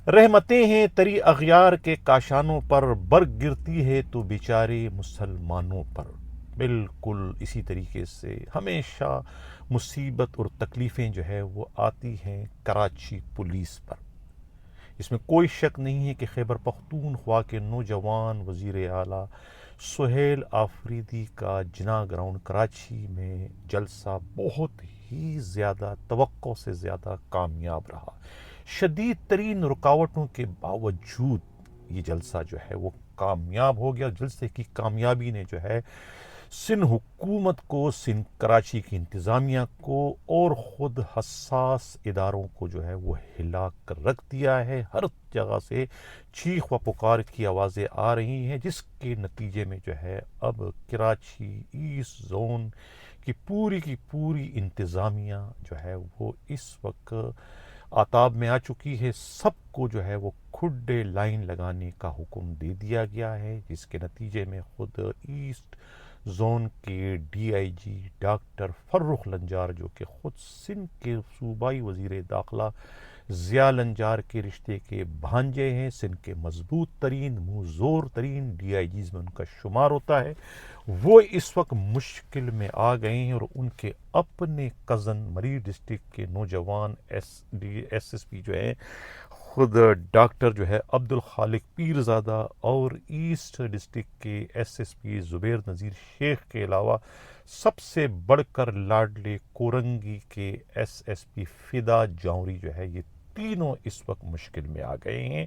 رحمتیں ہیں تری اغیار کے کاشانوں پر، برگ گرتی ہے تو بیچارے مسلمانوں پر۔ بالکل اسی طریقے سے ہمیشہ مصیبت اور تکلیفیں جو ہے وہ آتی ہیں کراچی پولیس پر۔ اس میں کوئی شک نہیں ہے کہ خیبر پختونخوا کے نوجوان وزیر اعلیٰ سہیل آفریدی کا جناح گراؤنڈ کراچی میں جلسہ بہت ہی زیادہ توقع سے زیادہ کامیاب رہا۔ شدید ترین رکاوٹوں کے باوجود یہ جلسہ جو ہے وہ کامیاب ہو گیا۔ جلسے کی کامیابی نے جو ہے سندھ حکومت کو، سندھ کراچی کی انتظامیہ کو اور خود حساس اداروں کو جو ہے وہ ہلا کر رکھ دیا ہے۔ ہر جگہ سے چیخ و پکار کی آوازیں آ رہی ہیں، جس کے نتیجے میں جو ہے اب کراچی ایسٹ زون کی پوری انتظامیہ جو ہے وہ اس وقت آتاب میں آ چکی ہے۔ سب کو جو ہے وہ کھڈے لائن لگانے کا حکم دے دیا گیا ہے، جس کے نتیجے میں خود ایسٹ زون کے D I G doctor Farrukh Lanjar, جو کہ خود سندھ کے صوبائی وزیر داخلہ ضیاء لنجار کے رشتے کے بھانجے ہیں، سندھ کے مضبوط ترین، منہ زور ترین ڈی آئی جیز میں ان کا شمار ہوتا ہے، وہ اس وقت مشکل میں آ گئے ہیں اور ان کے اپنے کزن مریر ڈسٹرکٹ کے نوجوان ایس پی جو ہیں، خود ڈاکٹر جو ہے عبد الخالق پیرزادہ اور ایسٹ ڈسٹرکٹ کے ایس پی زبیر نذیر شیخ کے علاوہ سب سے بڑھ کر لاڈلے کورنگی کے ایس پی فدا جوہری جو ہے، یہ تینوں اس وقت مشکل میں آ گئے ہیں۔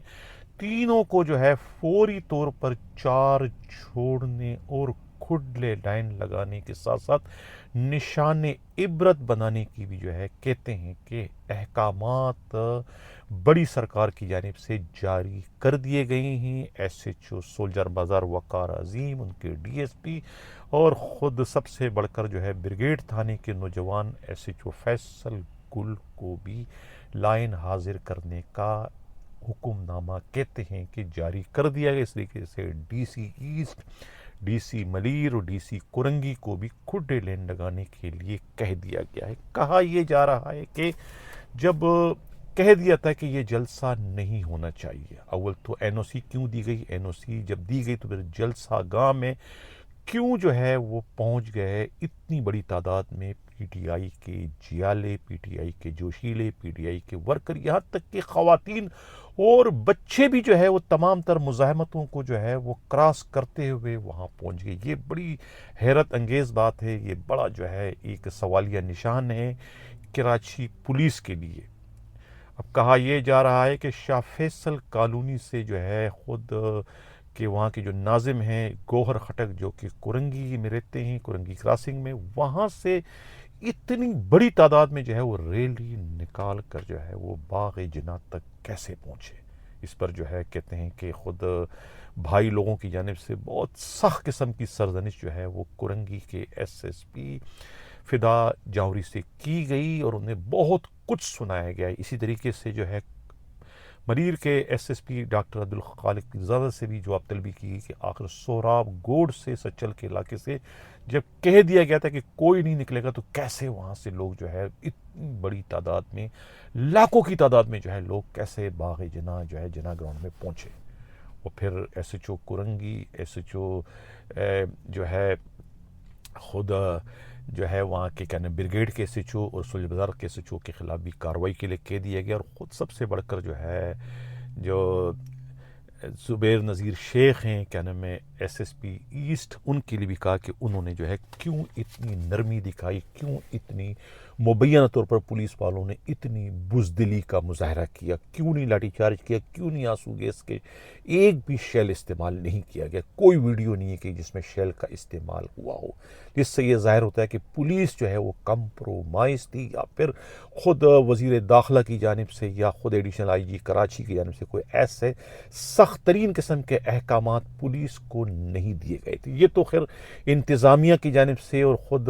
تینوں کو جو ہے فوری طور پر چار چھوڑنے اور کھڈلے لائن لگانے کے ساتھ ساتھ نشان عبرت بنانے کی بھی جو ہے کہتے ہیں کہ احکامات بڑی سرکار کی جانب سے جاری کر دیے گئے ہیں۔ ایس ایچ او سولجر بازار وقار عظیم، ان کے ڈی ایس پی اور خود سب سے بڑھ کر جو ہے بریگیڈ تھانے کے نوجوان ایس ایچ او فیصل گل کو بھی لائن حاضر کرنے کا حکم نامہ کہتے ہیں کہ جاری کر دیا گیا۔ اس طریقے سے D C east, D C Malir اور ڈی سی کورنگی کو بھی کھڈے لائن لگانے کے لیے کہہ دیا گیا ہے۔ کہا یہ جا رہا ہے کہ جب کہہ دیا تھا کہ یہ جلسہ نہیں ہونا چاہیے، اول تو این او سی کیوں دی گئی؟ این او سی جب دی گئی تو پھر جلسہ گاہ میں کیوں جو ہے وہ پہنچ گئے اتنی بڑی تعداد میں پی ٹی آئی کے جیالے، پی ٹی آئی کے جوشیلے، پی ٹی آئی کے ورکر، یہاں تک کہ خواتین اور بچے بھی جو ہے وہ تمام تر مزاحمتوں کو جو ہے وہ کراس کرتے ہوئے وہاں پہنچ گئے۔ یہ بڑی حیرت انگیز بات ہے، یہ بڑا جو ہے ایک سوالیہ نشان ہے کراچی پولیس کے لیے۔ اب کہا یہ جا رہا ہے کہ شاہ فیصل کالونی سے جو ہے خود کہ وہاں کے جو ناظم ہیں گوہر خٹک، جو کہ کورنگی میں رہتے ہیں، کورنگی کراسنگ میں، وہاں سے اتنی بڑی تعداد میں جو ہے وہ ریلی نکال کر جو ہے وہ باغ جناح تک کیسے پہنچے؟ اس پر جو ہے کہتے ہیں کہ خود بھائی لوگوں کی جانب سے بہت سخت قسم کی سرزنش جو ہے وہ کورنگی کے ایس پی فدا جوہری سے کی گئی اور انہیں بہت کچھ سنایا گیا۔ اسی طریقے سے جو ہے مریر کے S P doctor Abdul Khaliq Pirzada سے بھی جواب طلبی کی کہ آخر سوراب گوڑ سے سچل کے علاقے سے جب کہہ دیا گیا تھا کہ کوئی نہیں نکلے گا تو کیسے وہاں سے لوگ جو ہے اتنی بڑی تعداد میں، لاکھوں کی تعداد میں جو ہے لوگ کیسے باغ جناح جو ہے جناح گراؤنڈ میں پہنچے؟ اور پھر S H O Korangi, S H O جو ہے خود جو ہے وہاں کے کہنے بریگیڈ کے ایس ایچ او اور سولجر بازار کے ایس ایچ او کے خلاف بھی کارروائی کے لیے کہہ دیا گیا، اور خود سب سے بڑھ کر جو ہے جو زبیر نذیر شیخ ہیں کیا نام ہے ایس پی ایسٹ، ان کے لیے بھی کہا کہ انہوں نے جو ہے کیوں اتنی نرمی دکھائی، کیوں اتنی مبینہ طور پر پولیس والوں نے اتنی بزدلی کا مظاہرہ کیا، کیوں نہیں لاٹھی چارج کیا، کیوں نہیں آنسو گیس کے ایک بھی شیل استعمال نہیں کیا گیا۔ کوئی ویڈیو نہیں ہے کہ جس میں شیل کا استعمال ہوا ہو، جس سے یہ ظاہر ہوتا ہے کہ پولیس جو ہے وہ کمپرومائز تھی، یا پھر خود وزیر داخلہ کی جانب سے یا خود ایڈیشنل آئی جی کراچی کی جانب سے کوئی ایسے سخت ترین قسم کے احکامات پولیس کو نہیں دیے گئے تھے۔ یہ تو خیر انتظامیہ کی جانب سے اور خود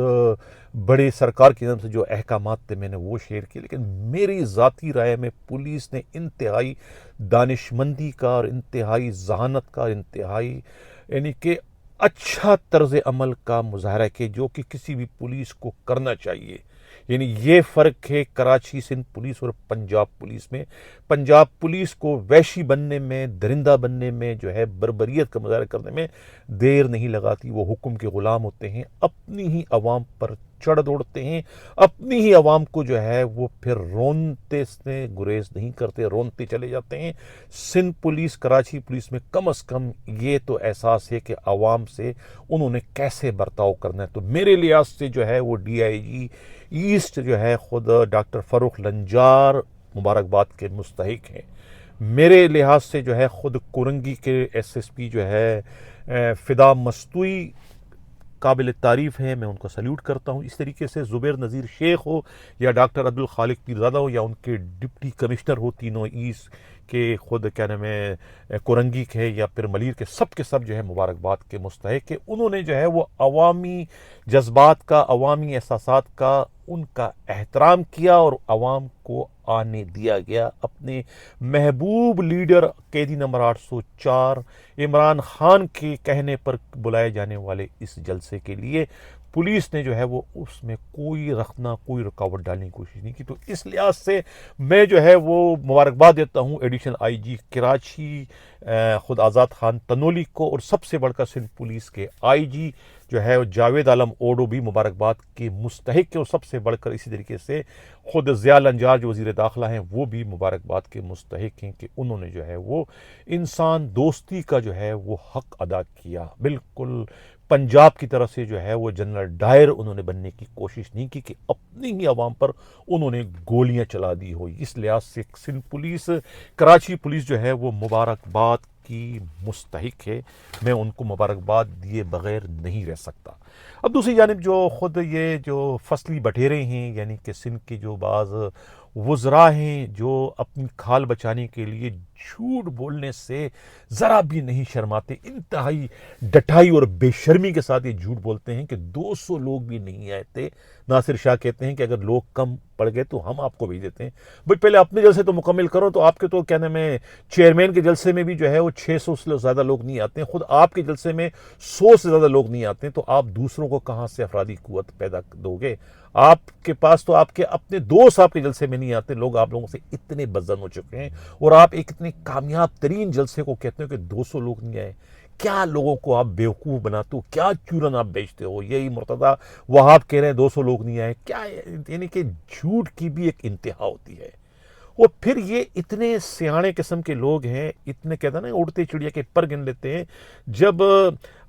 بڑے سرکار کی جانب سے جو احکامات تھے میں نے وہ شیئر کیے، لیکن میری ذاتی رائے میں پولیس نے انتہائی دانشمندی کا اور انتہائی ذہانت کا، انتہائی یعنی کہ اچھا طرز عمل کا مظاہرہ کیا، جو کہ کسی بھی پولیس کو کرنا چاہیے۔ یعنی یہ فرق ہے کراچی سندھ پولیس اور پنجاب پولیس میں۔ پنجاب پولیس کو وحشی بننے میں، درندہ بننے میں، جو ہے بربریت کا مظاہرہ کرنے میں دیر نہیں لگاتی۔ وہ حکم کے غلام ہوتے ہیں، اپنی ہی عوام پر چڑھ دوڑتے ہیں، اپنی ہی عوام کو جو ہے وہ پھر رونتے سے گریز نہیں کرتے، رونتے چلے جاتے ہیں۔ سندھ پولیس، کراچی پولیس میں کم از کم یہ تو احساس ہے کہ عوام سے انہوں نے کیسے برتاؤ کرنا ہے۔ تو میرے لحاظ سے جو ہے وہ ڈی آئی جی ایسٹ جو ہے خود ڈاکٹر فاروق لنجار مبارکباد کے مستحق ہیں۔ میرے لحاظ سے جو ہے خود کورنگی کے ایس ایس پی جو ہے فدا مستوئی قابل تعریف ہیں، میں ان کو سلیوٹ کرتا ہوں۔ اس طریقے سے زبیر نذیر شیخ ہو یا ڈاکٹر عبدالخالق پیرزادہ ہو یا ان کے ڈپٹی کمشنر ہو تینوں ایسٹ کے، خود کیا نام ہے کورنگی کے یا پھر ملیر کے سب جو ہے مبارکباد کے مستحق ہے۔ انہوں نے جو ہے وہ عوامی جذبات کا، عوامی احساسات کا ان کا احترام کیا اور عوام کو آنے دیا گیا۔ اپنے محبوب لیڈر قیدی نمبر 804 عمران خان کے کہنے پر بلائے جانے والے اس جلسے کے لیے پولیس نے جو ہے وہ اس میں کوئی رخنا، کوئی رکاوٹ ڈالنے کی کوشش نہیں کی۔ تو اس لحاظ سے میں جو ہے وہ مبارکباد دیتا ہوں ایڈیشنل آئی جی کراچی خود آزاد خان تنولی کو، اور سب سے بڑھ کر سندھ پولیس کے آئی جی جو ہے جاوید عالم اوڈو بھی مبارکباد کے مستحق ہے، اور سب سے بڑھ کر اسی طریقے سے خود ضیاء لنجار جو وزیر داخلہ ہیں وہ بھی مبارکباد کے مستحق ہیں کہ انہوں نے جو ہے وہ انسان دوستی کا جو ہے وہ حق ادا کیا۔ بالکل پنجاب کی طرف سے جو ہے وہ جنرل ڈائر انہوں نے بننے کی کوشش نہیں کی کہ اپنی ہی عوام پر انہوں نے گولیاں چلا دی ہو۔ اس لحاظ سے سندھ پولیس، کراچی پولیس جو ہے وہ مبارکباد کی مستحق ہے، میں ان کو مبارکباد دیے بغیر نہیں رہ سکتا۔ اب دوسری جانب جو خود یہ جو فصلی بٹیرے ہیں، یعنی کہ سندھ کے جو بعض وزراء ہیں جو اپنی کھال بچانے کے لیے جھوٹ بولنے سے ذرا بھی نہیں شرماتے، انتہائی ڈٹائی اور بے شرمی کے ساتھ یہ جھوٹ بولتے ہیں کہ 200 لوگ بھی نہیں آئے تھے۔ ناصر شاہ کہتے ہیں کہ اگر لوگ کم پڑ گئے تو ہم آپ کو بھیج دیتے ہیں۔ بھائی پہلے اپنے جلسے تو مکمل کرو۔ تو آپ کے تو کہنے میں چیئرمین کے جلسے میں بھی جو ہے وہ 600 سے زیادہ لوگ نہیں آتے ہیں، خود آپ کے جلسے میں 100 سے زیادہ لوگ نہیں آتے ہیں، تو آپ دوسروں کو کہاں سے افرادی قوت پیدا دو گے؟ آپ کے پاس تو آپ کے اپنے دوست آپ کے جلسے میں نہیں آتے، لوگ آپ لوگوں سے اتنے بدظن ہو چکے ہیں، اور آپ ایک اتنے کامیاب ترین جلسے کو کہتے ہیں کہ 200 لوگ نہیں آئے۔ کیا لوگوں کو آپ بیوقوف بناتے ہو؟ کیا چورن آپ بیچتے ہو؟ یہی مرتضیٰ وہاب کہہ رہے ہیں 200 لوگ نہیں آئے، کیا یعنی کہ جھوٹ کی بھی ایک انتہا ہوتی ہے۔ اور پھر یہ اتنے سیانے قسم کے لوگ ہیں، اتنے کہتے ہیں نا اڑتے چڑیا کے پر گن لیتے ہیں۔ جب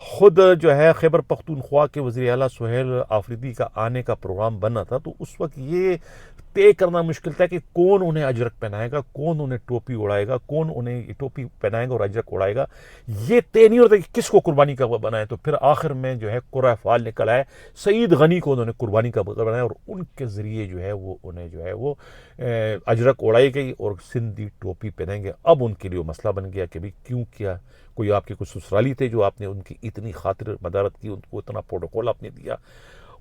خود جو ہے خیبر پختونخوا کے وزیر اعلیٰ سہیل آفریدی کا آنے کا پروگرام بنا تھا، تو اس وقت یہ طے کرنا مشکل تھا کہ کون انہیں اجرک پہنائے گا، کون انہیں ٹوپی اڑائے گا، کون انہیں ٹوپی پہنائے گا اور اجرک اڑائے گا۔ یہ طے نہیں ہوتا کہ کس کو قربانی کا بنائے۔ تو پھر آخر میں جو ہے قرہ فعال نکل آئے، سعید غنی کو انہوں نے قربانی کا بنایا، اور ان کے ذریعے جو ہے وہ انہیں جو ہے وہ اجرک اڑائی گئی اور سندھی ٹوپی پہنیں گے۔ اب ان کے لیے وہ مسئلہ بن گیا کہ بھئی کیوں کیا؟ کوئی آپ کے کچھ سسرالی تھے جو آپ نے ان کی اتنی خاطر مدارت کی، ان کو اتنا پروٹوکول آپ نے دیا؟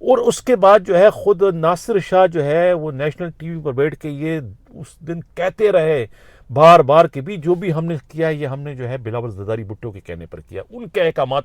اور اس کے بعد جو ہے خود ناصر شاہ جو ہے وہ نیشنل ٹی وی پر بیٹھ کے یہ اس دن کہتے رہے بار بار کہ بھی جو بھی ہم نے کیا یہ ہم نے جو ہے بلاول زرداری بھٹو کے کہنے پر کیا، ان کے احکامات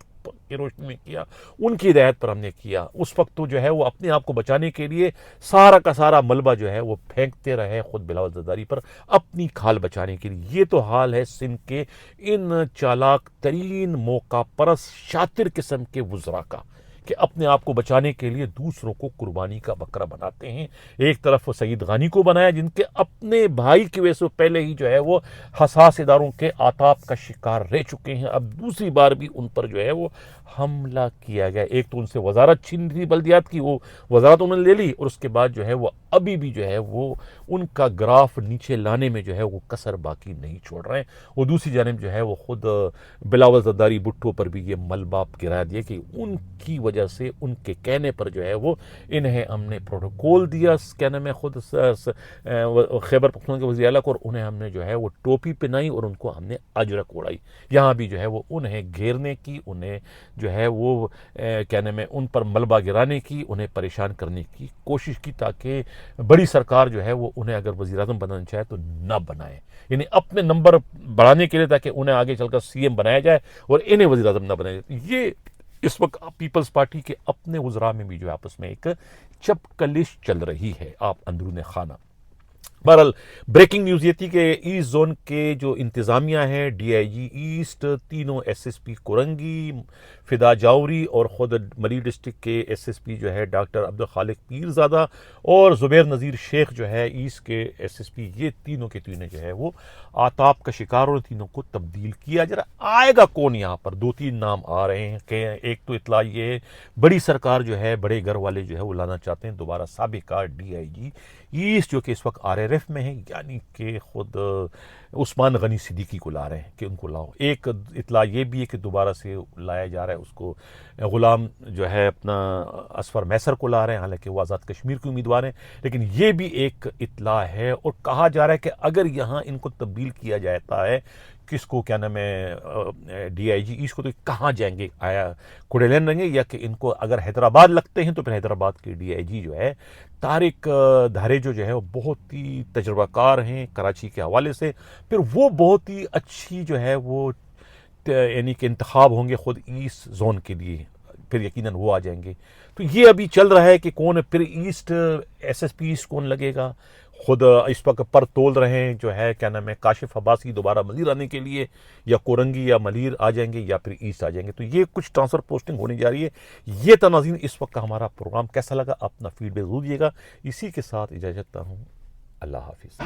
کی روشنی میں کیا، ان کی ہدایت پر ہم نے کیا۔ اس وقت تو جو ہے وہ اپنے آپ کو بچانے کے لیے سارا کا سارا ملبہ جو ہے وہ پھینکتے رہے خود بلاول زرداری پر اپنی کھال بچانے کے لیے۔ یہ تو حال ہے سندھ کے ان چالاک ترین موقع پرست شاطر قسم کے وزراء کا، کہ اپنے آپ کو بچانے کے لیے دوسروں کو قربانی کا بکرا بناتے ہیں۔ ایک طرف وہ سعید غانی کو بنایا جن کے اپنے بھائی کی وجہ سے پہلے ہی جو ہے وہ حساس اداروں کے آتاب کا شکار رہ چکے ہیں، اب دوسری بار بھی ان پر جو ہے وہ حملہ کیا گیا۔ ایک تو ان سے وزارت چھین تھی بلدیات کی، وہ وزارت انہوں نے لے لی، اور اس کے بعد جو ہے وہ ابھی بھی جو ہے وہ ان کا گراف نیچے لانے میں جو ہے وہ کسر باقی نہیں چھوڑ رہے ہیں۔ اور دوسری جانب جو ہے وہ خود بلاول زرداری بھٹو پر بھی یہ ملبہ گرا دیا کہ ان کی وجہ سے، ان کے کہنے پر جو ہے وہ انہیں ہم نے پروٹوکول دیا، کہنے میں خود خیبر پختونخوا کے وزیر اعلیٰ کو، اور انہیں ہم نے جو ہے وہ ٹوپی پہنائی اور ان کو ہم نے اجرک اڑائی۔ یہاں بھی جو ہے وہ انہیں گھیرنے کی، انہیں جو ہے وہ کہنے میں ان پر ملبہ گرانے کی، انہیں پریشان کرنے کی کوشش کی، تاکہ بڑی سرکار جو ہے وہ انہیں اگر وزیر اعظم بنانا چاہے تو نہ بنائے، یعنی اپنے نمبر بڑھانے کے لیے، تاکہ انہیں آگے چل کر سی ایم بنایا جائے اور انہیں وزیر اعظم نہ بنایا جائے۔ یہ اس وقت پیپلز پارٹی کے اپنے وزراء میں بھی جو آپس میں ایک چپکلش چل رہی ہے آپ اندرون خانہ. بہرحال بریکنگ نیوز یہ تھی کہ ایسٹ زون کے جو انتظامیہ ہیں ڈی آئی جی ایسٹ، تینوں ایس ایس پی کورنگی، فدا جاوری اور خود ملی ڈسٹرکٹ کے ایس ایس پی جو ہے ڈاکٹر عبدالخالق پیرزادہ اور زبیر نذیر شیخ جو ہے ایسٹ کے ایس ایس پی، یہ تینوں کے تینوں جو ہے وہ آتاب کا شکار، اور تینوں کو تبدیل کیا جا رہا. آئے گا کون یہاں پر؟ دو تین نام آ رہے ہیں کہ ایک تو اطلاع یہ ہے بڑی سرکار جو ہے، بڑے گھر والے جو ہے وہ لانا چاہتے ہیں دوبارہ سابقہ ڈی آئی جی ایسٹ جو کہ اس وقت آر ایف میں ہے، یعنی کہ خود عثمان غنی صدیقی کو لا رہے ہیں کہ ان کو لاؤ. ایک اطلاع یہ بھی ہے کہ دوبارہ سے لایا جا رہا ہے اس کو، غلام جو ہے اپنا اسفر میسر کو لا رہے ہیں، حالانکہ وہ آزاد کشمیر کے امیدوار ہیں. لیکن یہ بھی ایک اطلاع ہے، اور کہا جا رہا ہے کہ اگر یہاں ان کو تبدیل کیا جاتا ہے، کس کو کیا نام ہے ڈی آئی جی ایسٹ کو، تو کہاں جائیں گے؟ آیا کوڈیلین رہیں گے، یا کہ ان کو اگر حیدرآباد لگتے ہیں تو پھر حیدرآباد کے ڈی آئی جی جو ہے طارق دھاریجو جو ہے وہ بہت ہی تجربہ کار ہیں کراچی کے حوالے سے، پھر وہ بہت ہی اچھی جو ہے وہ یعنی کہ انتخاب ہوں گے خود ایسٹ زون کے لیے، پھر یقیناً وہ آ جائیں گے. تو یہ ابھی چل رہا ہے کہ کون پھر east S S P east کون لگے گا. خود اس وقت پر تول رہے ہیں جو ہے کیا نام ہے کاشف عباسی دوبارہ ملیر آنے کے لیے، یا کورنگی یا ملیر آ جائیں گے یا پھر ایسٹ آ جائیں گے. تو یہ کچھ ٹرانسفر پوسٹنگ ہونے جا رہی ہے. یہ تھا ناظرین اس وقت کا ہمارا پروگرام. کیسا لگا اپنا فیڈ بیک ضرور دیجیے گا. اسی کے ساتھ اجازت چاہتا ہوں. اللہ حافظ.